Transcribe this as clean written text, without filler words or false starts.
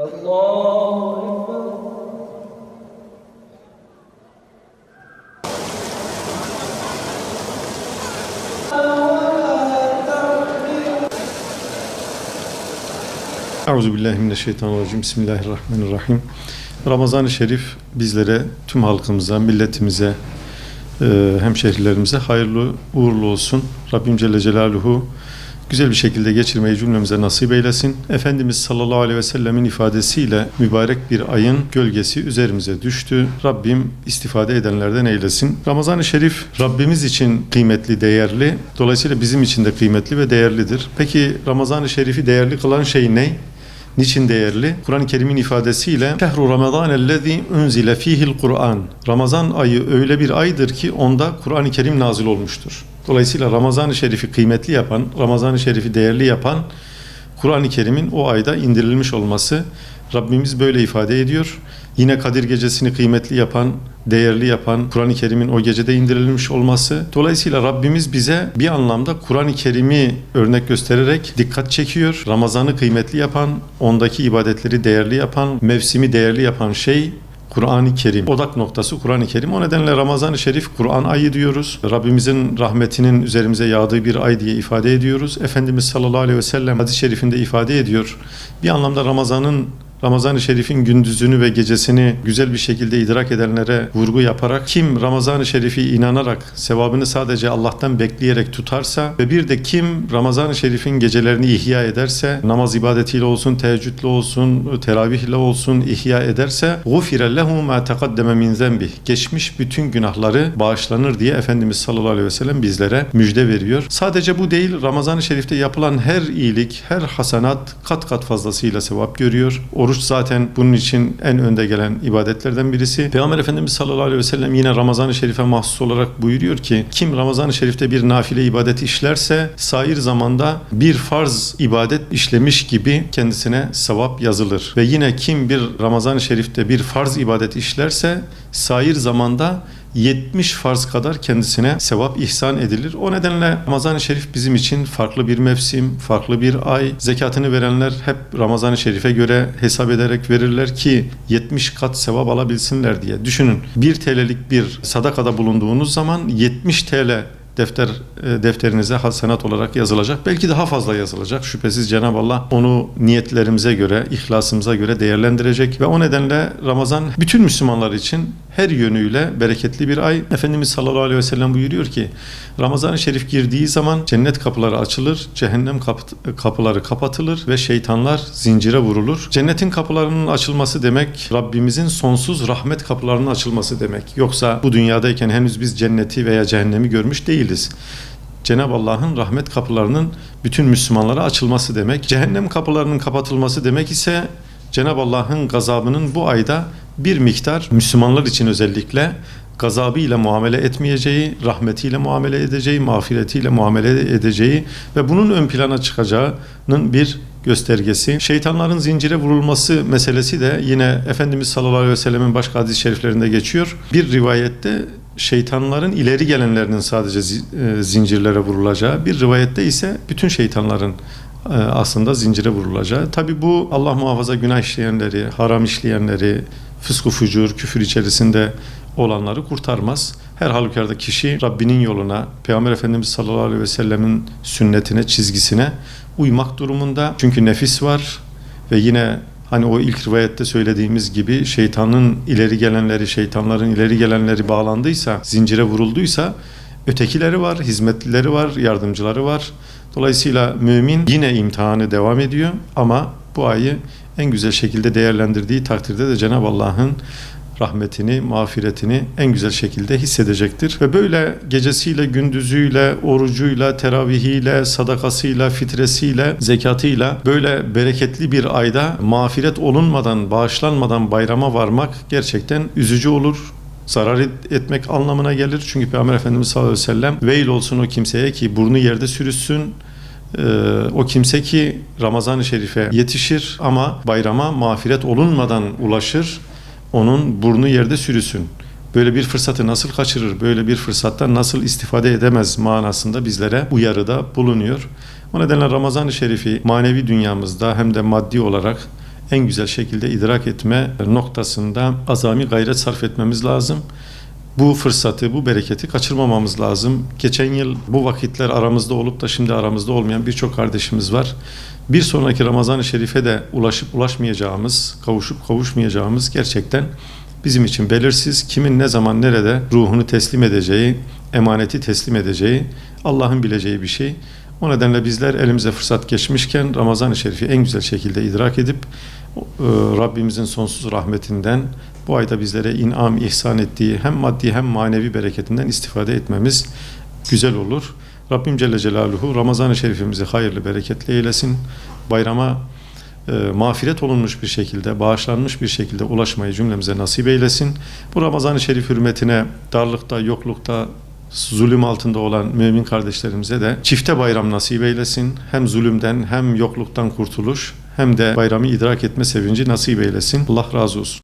الله أكبر. Euzubillahimineşşeytanirracim. Bismillahirrahmanirrahim. Ramazan-ı Şerif bizlere, tüm halkımıza, milletimize, hemşehrilerimize hayırlı, uğurlu olsun. Rabbim Celle Celaluhu güzel bir şekilde geçirmeyi cümlemize nasip eylesin. Efendimiz sallallahu aleyhi ve sellemin ifadesiyle mübarek bir ayın gölgesi üzerimize düştü. Rabbim istifade edenlerden eylesin. Ramazan-ı Şerif Rabbimiz için kıymetli, değerli. Dolayısıyla bizim için de kıymetli ve değerlidir. Peki Ramazan-ı Şerif'i değerli kılan şey ne? Niçin değerli? Kur'an-ı Kerim'in ifadesiyle "Şehru Ramazanellezî unzile fîhil Kur'an." Ramazan ayı öyle bir aydır ki onda Kur'an-ı Kerim nazil olmuştur. Dolayısıyla Ramazan-ı Şerif'i kıymetli yapan, Ramazan-ı Şerif'i değerli yapan Kur'an-ı Kerim'in o ayda indirilmiş olması. Rabbimiz böyle ifade ediyor. Yine Kadir Gecesi'ni kıymetli yapan, değerli yapan Kur'an-ı Kerim'in o gecede indirilmiş olması. Dolayısıyla Rabbimiz bize bir anlamda Kur'an-ı Kerim'i örnek göstererek dikkat çekiyor. Ramazan'ı kıymetli yapan, ondaki ibadetleri değerli yapan, mevsimi değerli yapan şey Kur'an-ı Kerim. Odak noktası Kur'an-ı Kerim. O nedenle Ramazan-ı Şerif Kur'an ayı diyoruz. Rabbimizin rahmetinin üzerimize yağdığı bir ay diye ifade ediyoruz. Efendimiz sallallahu aleyhi ve sellem hadis-i şerifinde ifade ediyor. Bir anlamda Ramazan-ı Şerif'in gündüzünü ve gecesini güzel bir şekilde idrak edenlere vurgu yaparak kim Ramazan-ı Şerif'i inanarak sevabını sadece Allah'tan bekleyerek tutarsa ve bir de kim Ramazan-ı Şerif'in gecelerini ihya ederse, namaz ibadetiyle olsun, teheccüdle olsun, teravihle olsun ihya ederse غُفِرَ لَهُ مَا تَقَدَّمَ مِنْ ذَنْبِهِ geçmiş bütün günahları bağışlanır diye Efendimiz sallallahu aleyhi ve sellem bizlere müjde veriyor. Sadece bu değil, Ramazan-ı Şerif'te yapılan her iyilik, her hasenat kat kat fazlasıyla sevap görüyor. Oruç zaten bunun için en önde gelen ibadetlerden birisi. Peygamber Efendimiz sallallahu aleyhi ve sellem yine Ramazan-ı Şerif'e mahsus olarak buyuruyor ki kim Ramazan-ı Şerif'te bir nafile ibadet işlerse sair zamanda bir farz ibadet işlemiş gibi kendisine sevap yazılır. Ve yine kim bir Ramazan-ı Şerif'te bir farz ibadet işlerse sair zamanda 70 farz kadar kendisine sevap ihsan edilir. O nedenle Ramazan-ı Şerif bizim için farklı bir mevsim, farklı bir ay. Zekatını verenler hep Ramazan-ı Şerif'e göre hesap ederek verirler ki 70 kat sevap alabilsinler diye. Düşünün, 1 TL'lik bir sadakada bulunduğunuz zaman 70 TL defterinize hasenat olarak yazılacak. Belki daha fazla yazılacak. Şüphesiz Cenab-ı Allah onu niyetlerimize göre, ihlasımıza göre değerlendirecek ve o nedenle Ramazan bütün Müslümanlar için her yönüyle bereketli bir ay. Efendimiz sallallahu aleyhi ve sellem buyuruyor ki Ramazan-ı Şerif girdiği zaman cennet kapıları açılır, cehennem kapıları kapatılır ve şeytanlar zincire vurulur. Cennetin kapılarının açılması demek Rabbimizin sonsuz rahmet kapılarının açılması demek. Yoksa bu dünyadayken henüz biz cenneti veya cehennemi görmüş değiliz. Cenab-ı Allah'ın rahmet kapılarının bütün Müslümanlara açılması demek. Cehennem kapılarının kapatılması demek ise Cenab-ı Allah'ın gazabının bu ayda bir miktar Müslümanlar için özellikle gazabıyla muamele etmeyeceği, rahmetiyle muamele edeceği, mağfiretiyle muamele edeceği ve bunun ön plana çıkacağının bir göstergesi. Şeytanların zincire vurulması meselesi de yine Efendimiz sallallahu aleyhi ve sellemin başka hadis-i şeriflerinde geçiyor. Bir rivayette şeytanların ileri gelenlerinin sadece zincirlere vurulacağı, bir rivayette ise bütün şeytanların aslında zincire vurulacağı. Tabi bu Allah muhafaza günah işleyenleri, haram işleyenleri, fısk-ı fucur, küfür içerisinde olanları kurtarmaz. Her halükarda kişi Rabbinin yoluna, Peygamber Efendimiz sallallahu aleyhi ve sellemin sünnetine, çizgisine uymak durumunda. Çünkü nefis var ve yine hani o ilk rivayette söylediğimiz gibi şeytanların ileri gelenleri bağlandıysa, zincire vurulduysa ötekileri var, hizmetlileri var, yardımcıları var. Dolayısıyla mümin yine imtihanı devam ediyor ama bu ayı en güzel şekilde değerlendirdiği takdirde de Cenab-ı Allah'ın rahmetini, mağfiretini en güzel şekilde hissedecektir. Ve böyle gecesiyle, gündüzüyle, orucuyla, teravihiyle, sadakasıyla, fitresiyle, zekatıyla böyle bereketli bir ayda mağfiret olunmadan, bağışlanmadan bayrama varmak gerçekten üzücü olur. Zarar etmek anlamına gelir. Çünkü Peygamber Efendimiz sallallahu aleyhi ve sellem veil olsun o kimseye ki burnu yerde sürüsün. O kimse ki Ramazan-ı Şerif'e yetişir ama bayrama mağfiret olunmadan ulaşır. Onun burnu yerde sürüsün. Böyle bir fırsatı nasıl kaçırır, böyle bir fırsattan nasıl istifade edemez manasında bizlere uyarıda bulunuyor. O nedenle Ramazan-ı Şerif'i manevi dünyamızda hem de maddi olarak en güzel şekilde idrak etme noktasında azami gayret sarf etmemiz lazım. Bu fırsatı, bu bereketi kaçırmamamız lazım. Geçen yıl bu vakitler aramızda olup da şimdi aramızda olmayan birçok kardeşimiz var. Bir sonraki Ramazan-ı Şerif'e de ulaşıp ulaşmayacağımız, kavuşup kavuşmayacağımız gerçekten bizim için belirsiz. Kimin ne zaman nerede ruhunu teslim edeceği, emaneti teslim edeceği Allah'ın bileceği bir şey. O nedenle bizler elimize fırsat geçmişken Ramazan-ı Şerif'i en güzel şekilde idrak edip Rabbimizin sonsuz rahmetinden bu ayda bizlere inam ihsan ettiği hem maddi hem manevi bereketinden istifade etmemiz güzel olur. Rabbim Celle Celaluhu Ramazan-ı Şerifimizi hayırlı, bereketli eylesin. Bayrama mağfiret olunmuş bir şekilde, bağışlanmış bir şekilde ulaşmayı cümlemize nasip eylesin. Bu Ramazan-ı Şerif hürmetine darlıkta, yoklukta, zulüm altında olan mümin kardeşlerimize de çifte bayram nasip eylesin. Hem zulümden hem yokluktan kurtuluş hem de bayramı idrak etme sevinci nasip eylesin. Allah razı olsun.